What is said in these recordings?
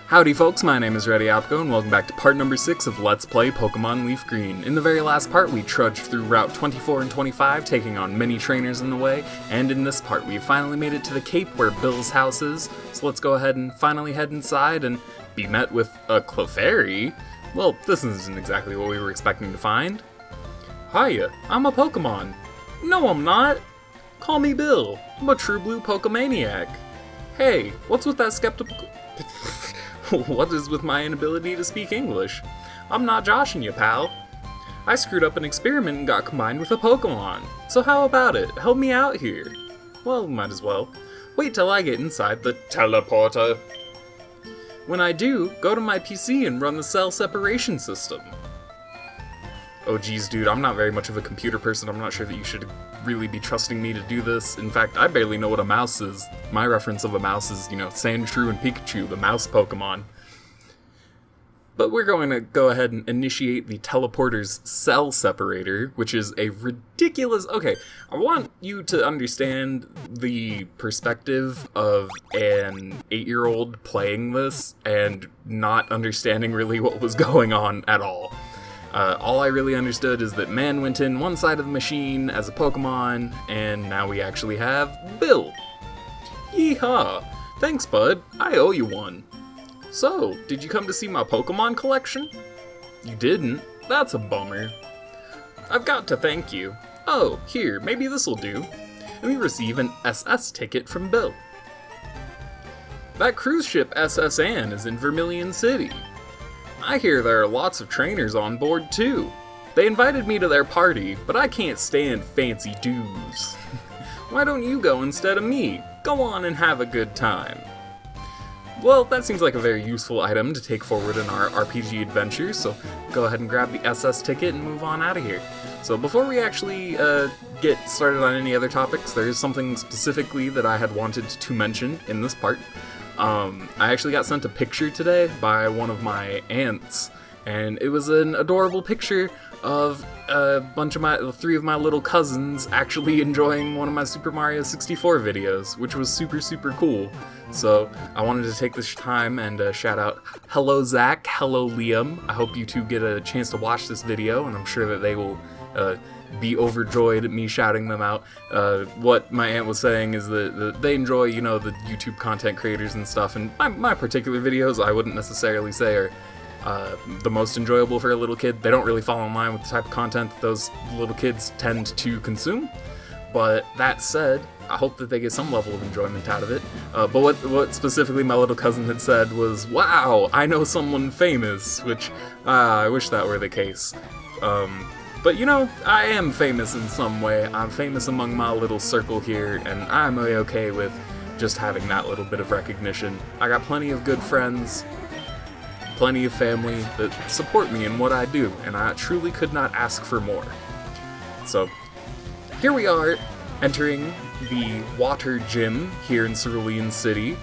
Howdy folks, my name is ReadyOpco and welcome back to part number 6 of Let's Play Pokemon LeafGreen. In the very last part, we trudged through Route 24 and 25, taking on many trainers in the way, and in this part, we finally made it to the Cape where Bill's house is, so let's go ahead and finally head inside and be met with a Clefairy. Well, this isn't exactly what we were expecting to find. Hiya, I'm a Pokemon. No, I'm not. Call me Bill. I'm a true blue Pokemaniac. Hey, what's with that skeptical... What is with my inability to speak English? I'm not joshing you, pal. I screwed up an experiment and got combined with a Pokemon. So how about it? Help me out here. Well, might as well. Wait till I get inside the teleporter. When I do, go to my PC and run the cell separation system. Oh geez, dude, I'm not very much of a computer person. I'm not sure that you should really be trusting me to do this. In fact, I barely know what a mouse is. My reference of a mouse is, Sandshrew and Pikachu, the mouse Pokemon. But we're going to go ahead and initiate the teleporter's cell separator, which is a ridiculous... Okay, I want you to understand the perspective of an 8-year-old playing this and not understanding really what was going on at all. All I really understood is that man went in one side of the machine as a Pokemon, and now we actually have Bill. Yeehaw! Thanks, bud. I owe you one. So, did you come to see my Pokemon collection? You didn't? That's a bummer. I've got to thank you. Oh, here, maybe this'll do. And we receive an SS ticket from Bill. That cruise ship SS Anne is in Vermilion City. I hear there are lots of trainers on board too. They invited me to their party, but I can't stand fancy dues. Why don't you go instead of me? Go on and have a good time. Well, that seems like a very useful item to take forward in our RPG adventures, so go ahead and grab the SS ticket and move on out of here. So before we actually get started on any other topics, there is something specifically that I had wanted to mention in this part. I actually got sent a picture today by one of my aunts, and it was an adorable picture of three of my little cousins actually enjoying one of my Super Mario 64 videos, which was super, super cool. So I wanted to take this time and shout out, hello Zach, hello Liam. I hope you two get a chance to watch this video, and I'm sure that they will be overjoyed at me shouting them out. What my aunt was saying is that they enjoy, the YouTube content creators and stuff, and my particular videos I wouldn't necessarily say are the most enjoyable for a little kid. They don't really fall in line with the type of content that those little kids tend to consume. But that said, I hope that they get some level of enjoyment out of it. But what specifically my little cousin had said was, wow, I know someone famous, which I wish that were the case. But I am famous in some way. I'm famous among my little circle here, and I'm okay with just having that little bit of recognition. I got plenty of good friends, plenty of family that support me in what I do, and I truly could not ask for more. So, here we are, entering the water gym here in Cerulean City.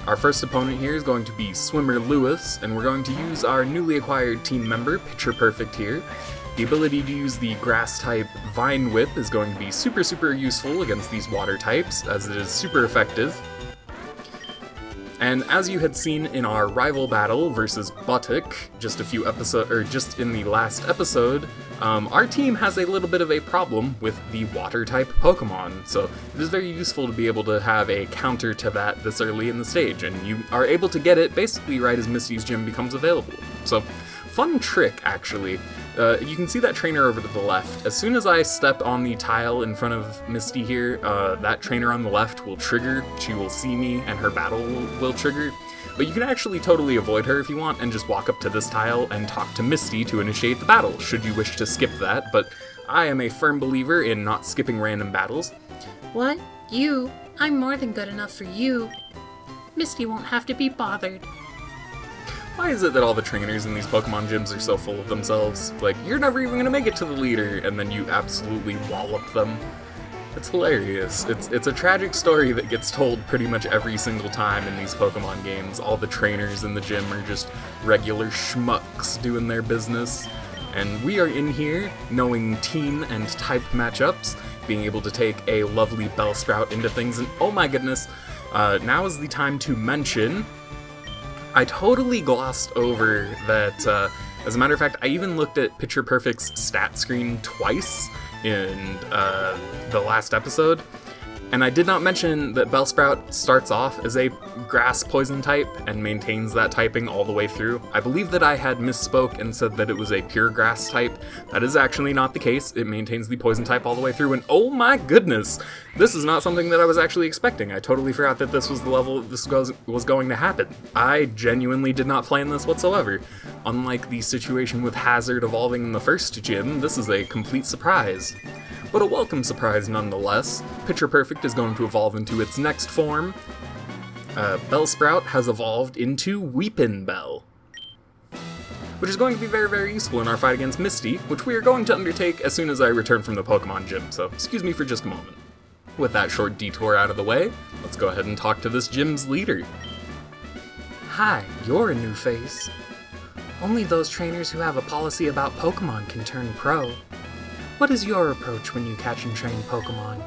Our first opponent here is going to be Swimmer Lewis, and we're going to use our newly acquired team member, Picture Perfect here. The ability to use the grass-type Vine Whip is going to be super, super useful against these water types, as it is super effective. And as you had seen in our rival battle versus Buttock, just in the last episode, our team has a little bit of a problem with the water-type Pokemon, so it is very useful to be able to have a counter to that this early in the stage, and you are able to get it basically right as Misty's gym becomes available. So, fun trick, actually. You can see that trainer over to the left. As soon as I step on the tile in front of Misty here, that trainer on the left will trigger. She will see me, and her battle will trigger. But you can actually totally avoid her if you want, and just walk up to this tile and talk to Misty to initiate the battle, should you wish to skip that. But I am a firm believer in not skipping random battles. What? You? I'm more than good enough for you. Misty won't have to be bothered. Why is it that all the trainers in these Pokemon gyms are so full of themselves? Like, you're never even gonna make it to the leader, and then you absolutely wallop them. It's hilarious. It's a tragic story that gets told pretty much every single time in these Pokemon games. All the trainers in the gym are just regular schmucks doing their business. And we are in here knowing team and type matchups, being able to take a lovely Bellsprout into things, and oh my goodness, now is the time to mention I totally glossed over that, as a matter of fact, I even looked at Picture Perfect's stat screen twice in the last episode, and I did not mention that Bellsprout starts off as a grass poison type and maintains that typing all the way through. I believe that I had misspoke and said that it was a pure grass type. That is actually not the case. It maintains the poison type all the way through, and oh my goodness, this is not something that I was actually expecting. I totally forgot that this was the level this was going to happen. I genuinely did not plan this whatsoever. Unlike the situation with Hazard evolving in the first gym, this is a complete surprise. But a welcome surprise nonetheless. Picture Perfect is going to evolve into its next form. Bellsprout has evolved into Weepinbell, which is going to be very, very useful in our fight against Misty, which we are going to undertake as soon as I return from the Pokemon gym, so excuse me for just a moment. With that short detour out of the way, let's go ahead and talk to this gym's leader. Hi, you're a new face. Only those trainers who have a policy about Pokemon can turn pro. What is your approach when you catch and train Pokemon?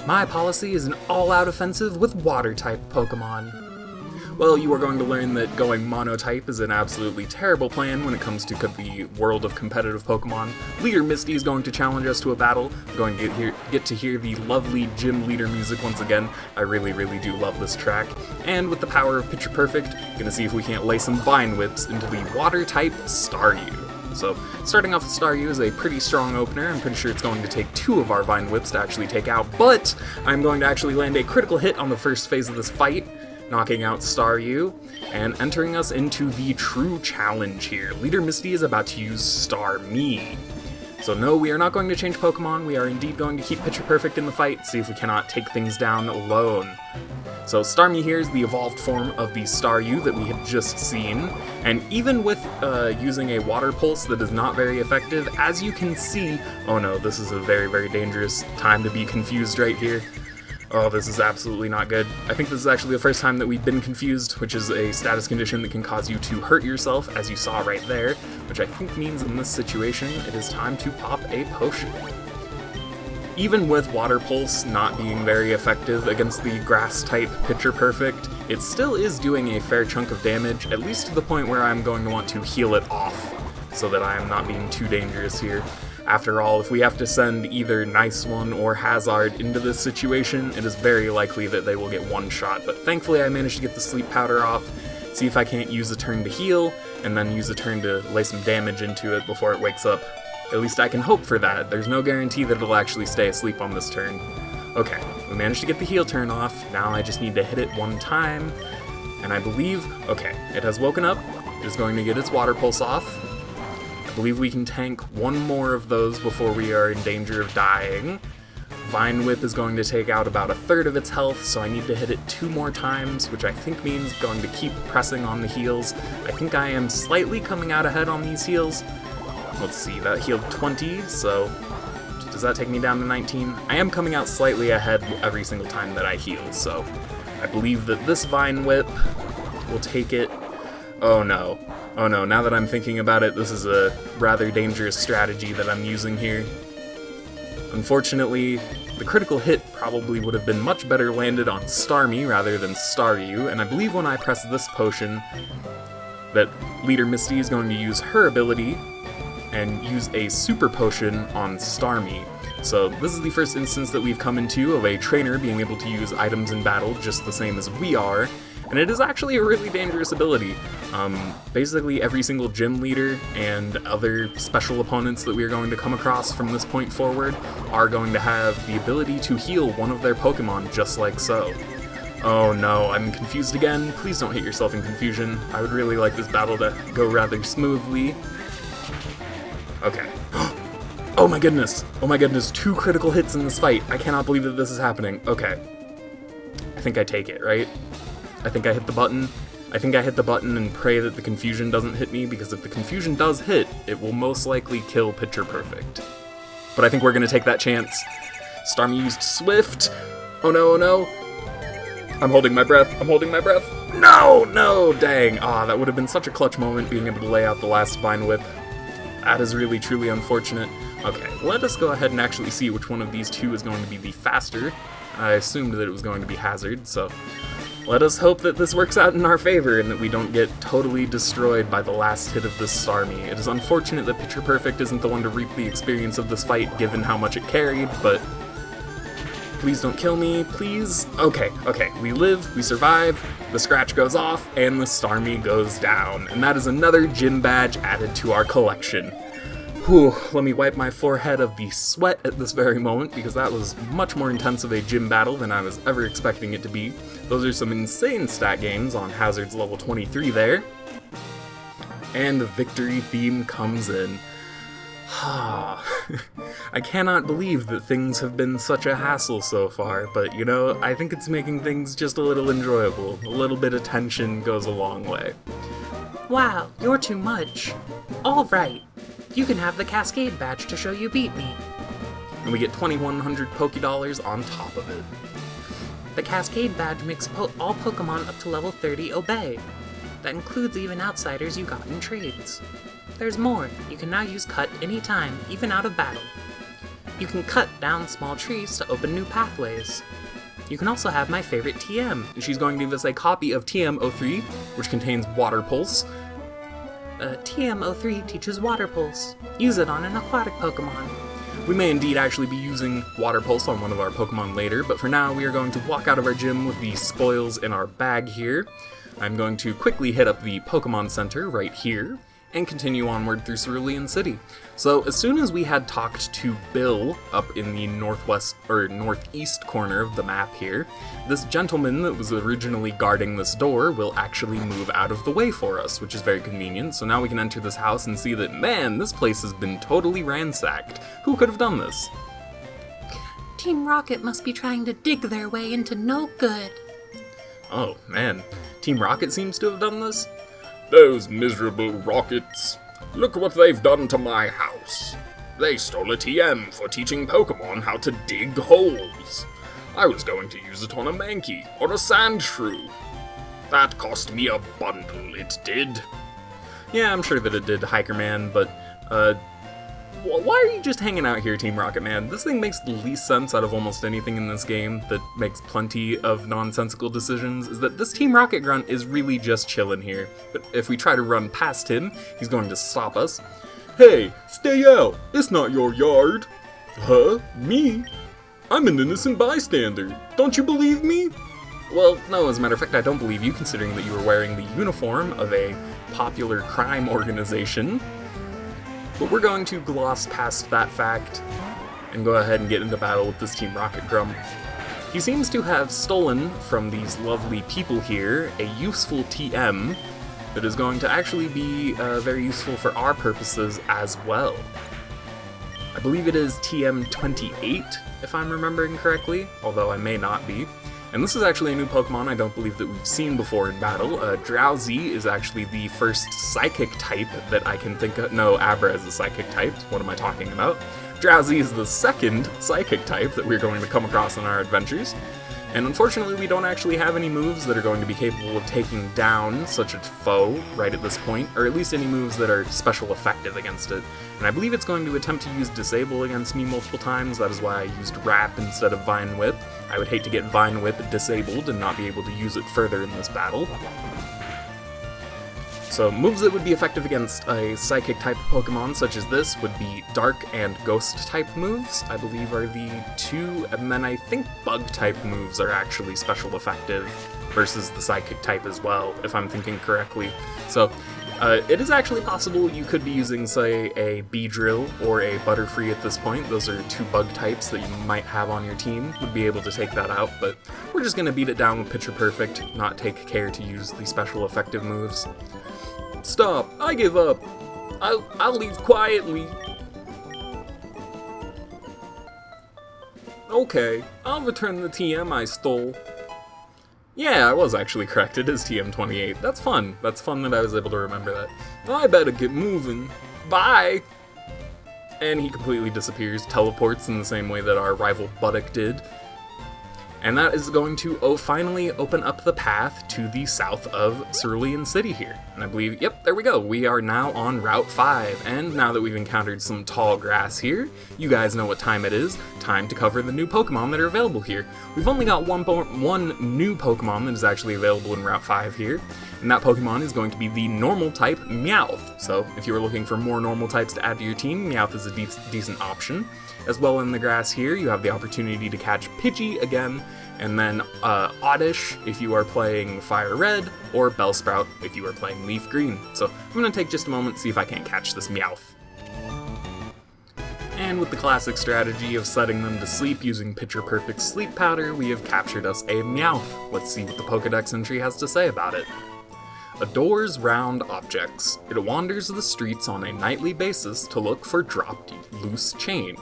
My policy is an all-out offensive with Water-type Pokemon. Well, you are going to learn that going mono-type is an absolutely terrible plan when it comes to the world of competitive Pokemon. Leader Misty is going to challenge us to a battle. We're going to get to hear the lovely gym leader music once again. I really, really do love this track. And with the power of Picture Perfect, gonna see if we can't lay some Vine Whips into the Water-type Staryu. So, starting off with Staryu is a pretty strong opener. I'm pretty sure it's going to take 2 of our Vine Whips to actually take out, but I'm going to actually land a critical hit on the first phase of this fight, knocking out Staryu, and entering us into the true challenge here. Leader Misty is about to use Starmie. So no, we are not going to change Pokemon. We are indeed going to keep Picture Perfect in the fight, see if we cannot take things down alone. So Starmie here is the evolved form of the Staryu that we had just seen, and even with using a Water Pulse that is not very effective, as you can see, oh no, this is a very, very dangerous time to be confused right here. Oh, this is absolutely not good. I think this is actually the first time that we've been confused, which is a status condition that can cause you to hurt yourself, as you saw right there, which I think means in this situation it is time to pop a potion. Even with Water Pulse not being very effective against the Grass-type Picture Perfect, it still is doing a fair chunk of damage, at least to the point where I'm going to want to heal it off, so that I am not being too dangerous here. After all, if we have to send either Nice One or Hazard into this situation, it is very likely that they will get one shot, but thankfully I managed to get the Sleep Powder off, see if I can't use a turn to heal, and then use a turn to lay some damage into it before it wakes up. At least I can hope for that. There's no guarantee that it'll actually stay asleep on this turn. Okay, we managed to get the heal turn off, now I just need to hit it one time, and I believe, okay, it has woken up, it is going to get its Water Pulse off. I believe we can tank one more of those before we are in danger of dying. Vine Whip is going to take out about 1/3 of its health, so I need to hit it 2 more times, which I think means going to keep pressing on the heals. I think I am slightly coming out ahead on these heals. Let's see, that healed 20, so does that take me down to 19? I am coming out slightly ahead every single time that I heal, so I believe that this Vine Whip will take it. Oh no, now that I'm thinking about it, this is a rather dangerous strategy that I'm using here. Unfortunately, the critical hit probably would have been much better landed on Starmie rather than Staryu, and I believe when I press this potion, that Leader Misty is going to use her ability and use a super potion on Starmie. So this is the first instance that we've come into of a trainer being able to use items in battle just the same as we are, and it is actually a really dangerous ability. Basically every single gym leader and other special opponents that we are going to come across from this point forward are going to have the ability to heal one of their Pokemon just like so. Oh no, I'm confused again. Please don't hit yourself in confusion. I would really like this battle to go rather smoothly. Okay. Oh my goodness, 2 critical hits in this fight. I cannot believe that this is happening. Okay. I think I take it, right? I think I hit the button. I think I hit the button and pray that the confusion doesn't hit me, because if the confusion does hit, it will most likely kill Picture Perfect. But I think we're gonna take that chance. Starmie used Swift. Oh no, oh no. I'm holding my breath. No, dang. That would have been such a clutch moment, being able to lay out the last Vine Whip. That is really, truly unfortunate. Okay, let us go ahead and actually see which one of these two is going to be the faster. I assumed that it was going to be Hazard, so Let us hope that this works out in our favor and that we don't get totally destroyed by the last hit of this Starmie. It is unfortunate that Picture Perfect isn't the one to reap the experience of this fight given how much it carried, but please don't kill me, please. Okay, we live, we survive, the scratch goes off, and the Starmie goes down. And that is another gym badge added to our collection. Whew, let me wipe my forehead of the sweat at this very moment, because that was much more intense of a gym battle than I was ever expecting it to be. Those are some insane stat gains on Hazard's level 23 there. And the victory theme comes in. I cannot believe that things have been such a hassle so far, but you know, I think it's making things just a little enjoyable. A little bit of tension goes a long way. Wow, you're too much. All right, you can have the Cascadebadge to show you beat me. And we get 2,100 Pokédollars on top of it. The Cascadebadge makes all Pokemon up to level 30 obey. That includes even outsiders you got in trades. There's more. You can now use Cut anytime, even out of battle. You can cut down small trees to open new pathways. You can also have my favorite TM. She's going to give us a copy of TM03, which contains Water Pulse. TM03 teaches Water Pulse. Use it on an aquatic Pokemon. We may indeed actually be using Water Pulse on one of our Pokemon later, but for now we are going to walk out of our gym with the spoils in our bag here. I'm going to quickly hit up the Pokemon Center right here, and continue onward through Cerulean City. So as soon as we had talked to Bill up in the northeast corner of the map here, this gentleman that was originally guarding this door will actually move out of the way for us, which is very convenient. So now we can enter this house and see that, man, this place has been totally ransacked. Who could have done this? Team Rocket must be trying to dig their way into no good. Oh, man. Team Rocket seems to have done this? Those miserable Rockets. Look what they've done to my house. They stole a TM for teaching Pokemon how to dig holes. I was going to use it on a Mankey or a Sandshrew. That cost me a bundle, it did. Yeah, I'm sure that it did, Hiker Man, but, why are you just hanging out here, Team Rocket Man? This thing makes the least sense out of almost anything in this game that makes plenty of nonsensical decisions, is that this Team Rocket Grunt is really just chilling here. But if we try to run past him, he's going to stop us. Hey, stay out! It's not your yard! Huh? Me? I'm an innocent bystander. Don't you believe me? Well, no, as a matter of fact, I don't believe you, considering that you were wearing the uniform of a popular crime organization. But we're going to gloss past that fact and go ahead and get into battle with this Team Rocket Grunt. He seems to have stolen from these lovely people here a useful TM that is going to actually be very useful for our purposes as well. I believe it is TM28, if I'm remembering correctly, although I may not be. And this is actually a new Pokemon I don't believe that we've seen before in battle. Drowsy is actually the first Psychic type that I can think of. No, Abra is a Psychic type. What am I talking about? Drowsy is the second Psychic type that we're going to come across in our adventures. And unfortunately, we don't actually have any moves that are going to be capable of taking down such a foe right at this point, or at least any moves that are special effective against it. And I believe it's going to attempt to use Disable against me multiple times. That is why I used Wrap instead of Vine Whip. I would hate to get Vine Whip disabled and not be able to use it further in this battle. So moves that would be effective against a Psychic type Pokemon such as this would be Dark and Ghost type moves, I believe are the two, and then I think Bug type moves are actually special effective versus the Psychic type as well, if I'm thinking correctly. So it is actually possible you could be using, say, a Beedrill or a Butterfree at this point. Those are two Bug types that you might have on your team, would be able to take that out, but we're just going to beat it down with Picture Perfect, not take care to use the special effective moves. Stop! I give up! I'll leave quietly. Okay, I'll return the TM I stole. Yeah, I was actually correct. It is TM28. That's fun. That's fun that I was able to remember that. I better get moving. Bye! And he completely disappears, teleports in the same way that our rival Buttock did. And that is going to finally open up the path to the south of Cerulean City here. And I believe, yep, there we go. We are now on Route 5. And now that we've encountered some tall grass here, you guys know what time it is. Time to cover the new Pokemon that are available here. We've only got one new Pokemon that is actually available in Route 5 here. And that Pokemon is going to be the normal type Meowth. So if you were looking for more normal types to add to your team, Meowth is a decent option. As well in the grass here, you have the opportunity to catch Pidgey again, and then Oddish if you are playing Fire Red, or Bellsprout if you are playing Leaf Green. So I'm going to take just a moment to see if I can't catch this Meowth. And with the classic strategy of setting them to sleep using Picture Perfect Sleep Powder, we have captured us a Meowth. Let's see what the Pokedex entry has to say about it. Adores round objects. It wanders the streets on a nightly basis to look for dropped loose change.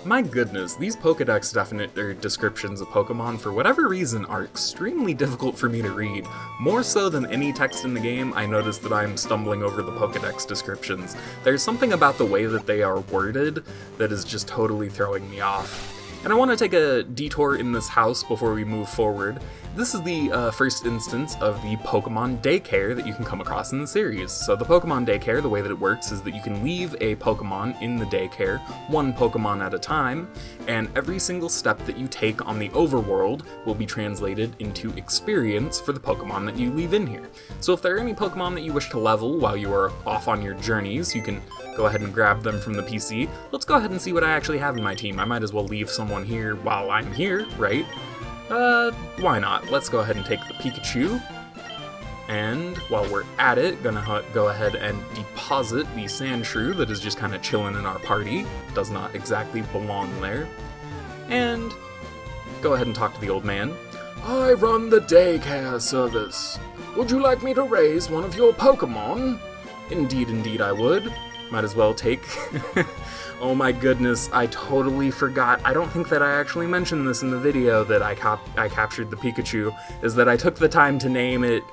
My goodness, these Pokedex descriptions of Pokemon, for whatever reason, are extremely difficult for me to read. More so than any text in the game, I notice that I'm stumbling over the Pokedex descriptions. There's something about the way that they are worded that is just totally throwing me off. And I want to take a detour in this house before we move forward. This is the first instance of the Pokemon Daycare that you can come across in the series. So the Pokemon Daycare, the way that it works is that you can leave a Pokemon in the daycare, one Pokemon at a time, and every single step that you take on the overworld will be translated into experience for the Pokemon that you leave in here. So if there are any Pokemon that you wish to level while you are off on your journeys, you can go ahead and grab them from the PC. Let's go ahead and see what I actually have in my team. I might as well leave someone here while I'm here, right? Why not? Let's go ahead and take the Pikachu. And while we're at it, gonna go ahead and deposit the Sandshrew that is just kind of chilling in our party. Does not exactly belong there. And go ahead and talk to the old man. I run the daycare service. Would you like me to raise one of your Pokemon? Indeed, I would. Might as well take... Oh my goodness, I totally forgot. I don't think that I actually mentioned this in the video that I captured the Pikachu, is that I took the time to name it,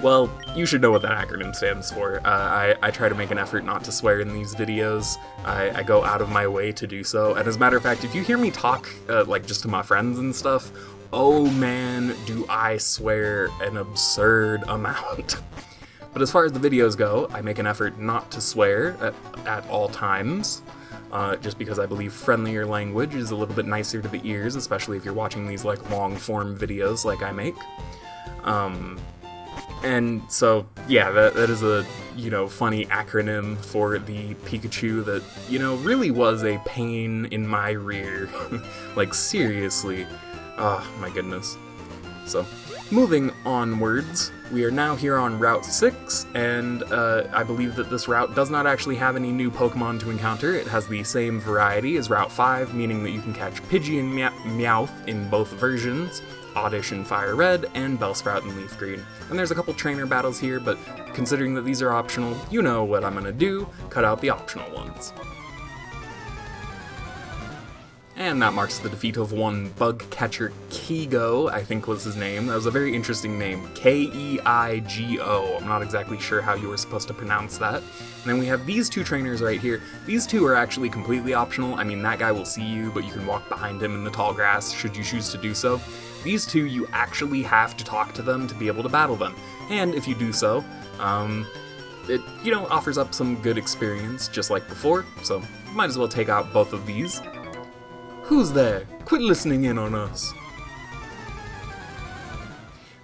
well, you should know what that acronym stands for. I try to make an effort not to swear in these videos. I go out of my way to do so. And as a matter of fact, if you hear me talk, like just to my friends and stuff, oh man, do I swear an absurd amount. But as far as the videos go, I make an effort not to swear at all times, just because I believe friendlier language is a little bit nicer to the ears, especially if you're watching these like long-form videos like I make. And so, yeah, that is a, funny acronym for the Pikachu that, really was a pain in my rear. Like, seriously. Oh, my goodness. So, moving onwards, we are now here on Route 6, and I believe that this route does not actually have any new Pokemon to encounter. It has the same variety as Route 5, meaning that you can catch Pidgey and Meowth in both versions, Oddish in Fire Red, and Bellsprout in Leaf Green. And there's a couple trainer battles here, but considering that these are optional, you know what I'm gonna do, cut out the optional ones. And that marks the defeat of one bug catcher, Keigo, I think was his name. That was a very interesting name, K-E-I-G-O. I'm not exactly sure how you were supposed to pronounce that. And then we have these two trainers right here. These two are actually completely optional. I mean, that guy will see you, but you can walk behind him in the tall grass should you choose to do so. These two, you actually have to talk to them to be able to battle them. And if you do so, it, offers up some good experience, just like before, so might as well take out both of these. Who's there? Quit listening in on us.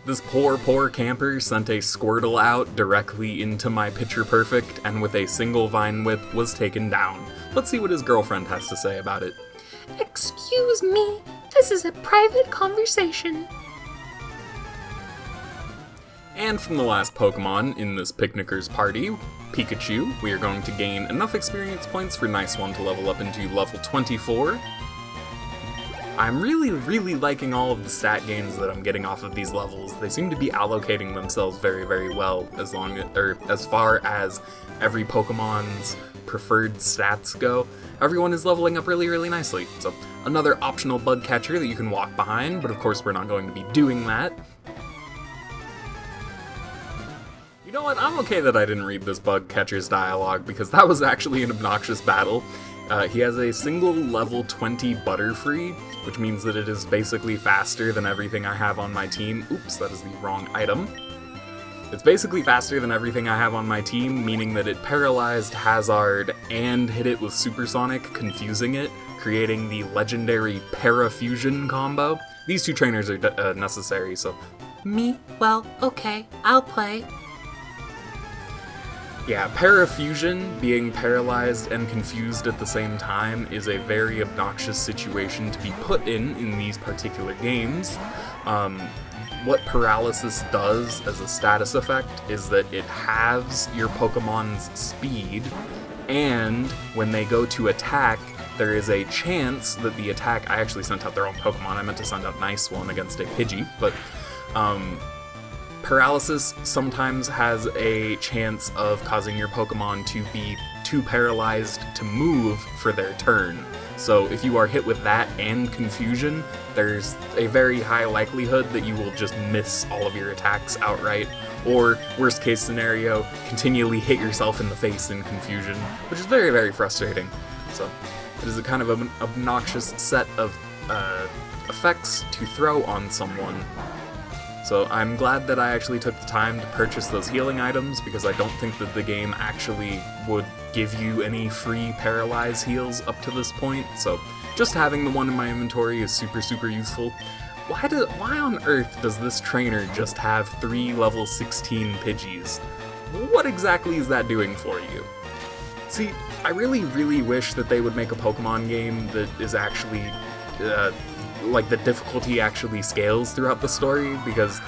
This poor camper sent a Squirtle out directly into my Picture Perfect, and with a single Vine Whip was taken down. Let's see what his girlfriend has to say about it. Excuse me, this is a private conversation. And from the last Pokemon in this picnicker's party, Pikachu, we are going to gain enough experience points for Nice One to level up into level 24. I'm really liking all of the stat gains that I'm getting off of these levels. They seem to be allocating themselves very well as far as every Pokemon's preferred stats go. Everyone is leveling up really nicely. So another optional bug catcher that you can walk behind, but of course we're not going to be doing that. You know what? I'm okay that I didn't read this bug catcher's dialogue because that was actually an obnoxious battle. He has a single level 20 Butterfree, which means that it is basically faster than everything I have on my team. Oops, that is the wrong item. It's basically faster than everything I have on my team, meaning that it paralyzed Hazard and hit it with Supersonic, confusing it, creating the legendary Parafusion combo. These two trainers are necessary, so... Me? Well, okay, I'll play. Yeah, Parafusion, being paralyzed and confused at the same time, is a very obnoxious situation to be put in these particular games. What paralysis does as a status effect is that it halves your Pokemon's speed, and when they go to attack, there is a chance that the attack... I actually sent out their own Pokemon, I meant to send out Nice One against a Pidgey, but paralysis sometimes has a chance of causing your Pokemon to be too paralyzed to move for their turn. So if you are hit with that and confusion, there's a very high likelihood that you will just miss all of your attacks outright, or worst case scenario, continually hit yourself in the face in confusion, which is very, very frustrating. So it is a kind of an obnoxious set of effects to throw on someone. So I'm glad that I actually took the time to purchase those healing items, because I don't think that the game actually would give you any free Paralyze heals up to this point, so just having the one in my inventory is super, super useful. Why on earth does this trainer just have 3 level 16 Pidgeys? What exactly is that doing for you? See, I really, really wish that they would make a Pokemon game that is actually... like the difficulty actually scales throughout the story, because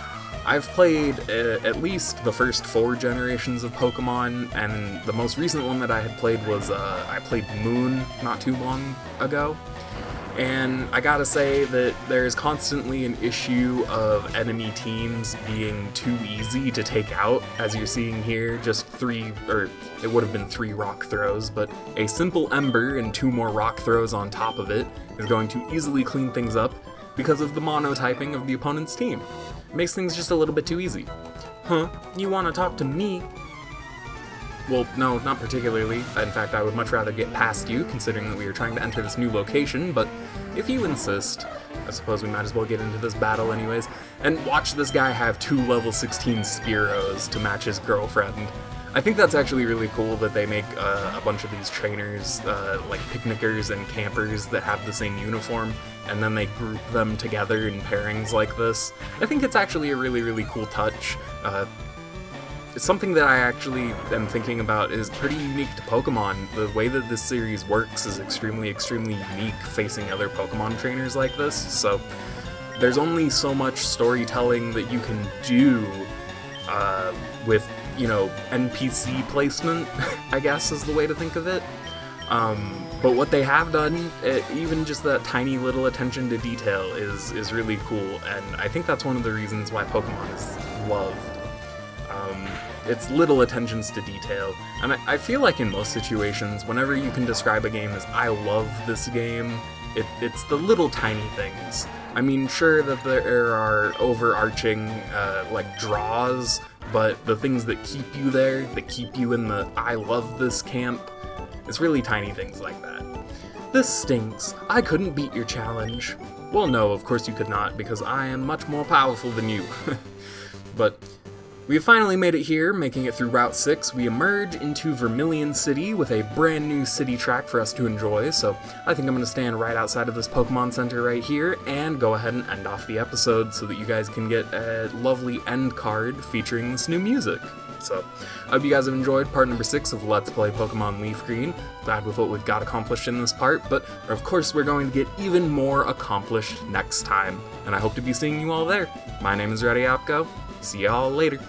I've played at least the first 4 generations of Pokemon, and the most recent one that I had played was, I played Moon not too long ago, and I gotta say that there's constantly an issue of enemy teams being too easy to take out, as you're seeing here, just 3, or it would have been 3 rock throws, but a simple Ember and 2 more rock throws on top of it is going to easily clean things up because of the monotyping of the opponent's team. It makes things just a little bit too easy. Huh? You wanna talk to me? Well, no, not particularly. In fact, I would much rather get past you, considering that we are trying to enter this new location, but if you insist, I suppose we might as well get into this battle anyways, and watch this guy have 2 level 16 Spearows to match his girlfriend. I think that's actually really cool that they make a bunch of these trainers, like picnickers and campers, that have the same uniform, and then they group them together in pairings like this. I think it's actually a really, really cool touch. It's something that I actually am thinking about is pretty unique to Pokemon. The way that this series works is extremely, extremely unique facing other Pokemon trainers like this, so there's only so much storytelling that you can do with, you know, NPC placement, I guess is the way to think of it. But what they have done, even just that tiny little attention to detail is really cool, and I think that's one of the reasons why Pokemon is loved. It's little attentions to detail, and I feel like in most situations, whenever you can describe a game as I love this game, it's the little tiny things. I mean, sure that there are overarching, like, draws, but the things that keep you there, that keep you in the I love this camp, it's really tiny things like that. This stinks. I couldn't beat your challenge. Well, no, of course you could not, because I am much more powerful than you. But we have finally made it here, making it through Route 6. We emerge into Vermilion City with a brand new city track for us to enjoy, so I think I'm going to stand right outside of this Pokemon Center right here and go ahead and end off the episode so that you guys can get a lovely end card featuring this new music. So, I hope you guys have enjoyed part number 6 of Let's Play Pokemon LeafGreen. Glad with what we've got accomplished in this part, but of course we're going to get even more accomplished next time, and I hope to be seeing you all there. My name is ReadyApgo. See y'all later.